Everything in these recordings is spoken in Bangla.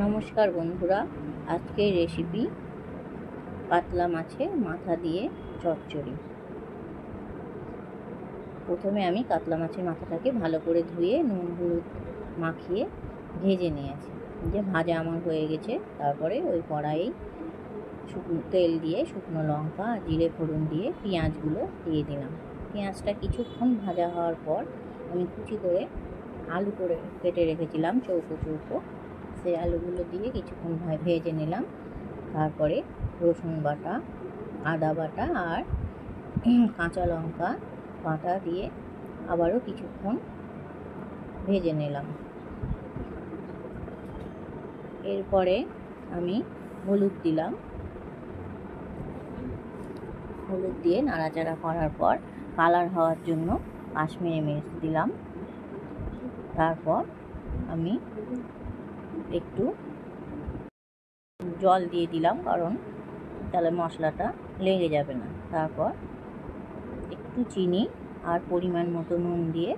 নমস্কার বন্ধুরা, আজকের রেসিপি কাতলা মাছের মাথা দিয়ে চচ্চড়ি। প্রথমে আমি কাতলা মাছের মাথাটাকে ভালো করে ধুয়ে নুন হলুদ মাখিয়ে ভেজে নিয়েছি। যে ভাজা আমার হয়ে গেছে, তারপরে ওই কড়াই শুকনো তেল দিয়ে শুকনো লঙ্কা জিরে ফোড়ন দিয়ে পেঁয়াজগুলো দিয়ে দিলাম। পেঁয়াজটা কিছুক্ষণ ভাজা হওয়ার পর আমি কুচি করে আলু করে কেটে রেখেছিলাম চৌকো চৌকো, সেই আলুগুলো দিয়ে কিছুক্ষণ ভেজে নিলাম। তারপরে রসুন বাটা, আদা বাটা আর কাঁচা লঙ্কা বাটা দিয়ে আবারও কিছুক্ষণ ভেজে নিলাম। এরপরে আমি হলুদ দিলাম। হলুদ দিয়ে নাড়াচাড়া করার পর কালার হওয়ার জন্য কাশ্মীরি মির্চ দিলাম। তারপর আমি একটু জল দিয়ে দিলাম, কারণ তাহলে মশলাটা লেগে যাবে না। তারপর একটু চিনি আর পরিমাণ মতো নুন দিয়ে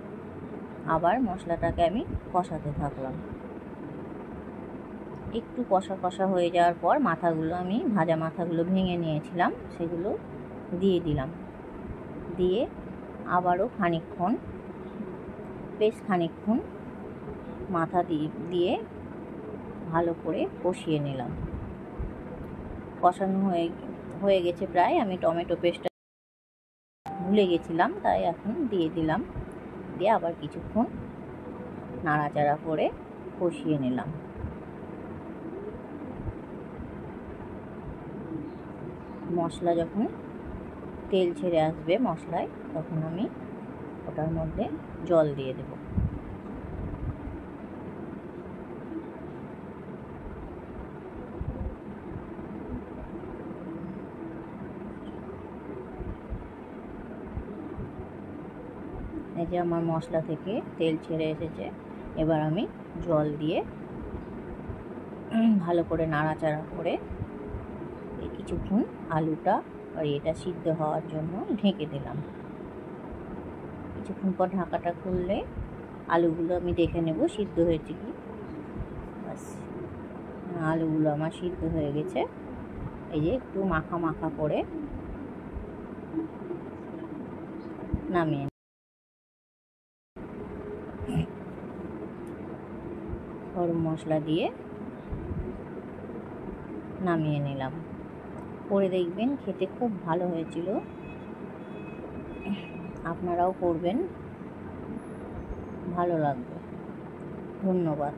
আবার মশলাটাকে আমি কষাতে থাকলাম। একটু কষা কষা হয়ে যাওয়ার পর মাথাগুলো আমি ভাজা মাথাগুলো ভেঙে নিয়েছিলাম, সেগুলো দিয়ে দিলাম। দিয়ে আবারও বেশ খানিকক্ষণ মাথা দিয়ে ভালো করে কষিয়ে নিলাম। কষানো হয়ে গেছে প্রায়। আমি টমেটো পেস্টটা ভুলে গেছিলাম, তাই এখন দিয়ে দিলাম। দিয়ে আবার কিছুক্ষণ নাড়াচাড়া করে কষিয়ে নিলাম। মশলা যখন তেল ছেড়ে আসবে মশলায়, তখন আমি ওটার মধ্যে জল দিয়ে দেব। এই যে আমার মশলা থেকে তেল ছেড়ে এসেছে। এবার আমি জল দিয়ে ভালো করে নাড়াচাড়া করে কিছুক্ষণ আলুটা আর এটা সিদ্ধ হওয়ার জন্য ঢেকে দিলাম। কিছুক্ষণ পর ঢাকাটা খুললে আলুগুলো আমি দেখে নেব সিদ্ধ হয়েছে কি। বাস, আলুগুলো আমার সিদ্ধ হয়ে গেছে। এই যে একটু মাখা মাখা করে নামিয়ে গরম মশলা দিয়ে নামিয়ে নিলাম। করে দেখবেন, খেতে খুব ভালো হয়েছিল। আপনারাও করবেন, ভালো লাগবে। ধন্যবাদ।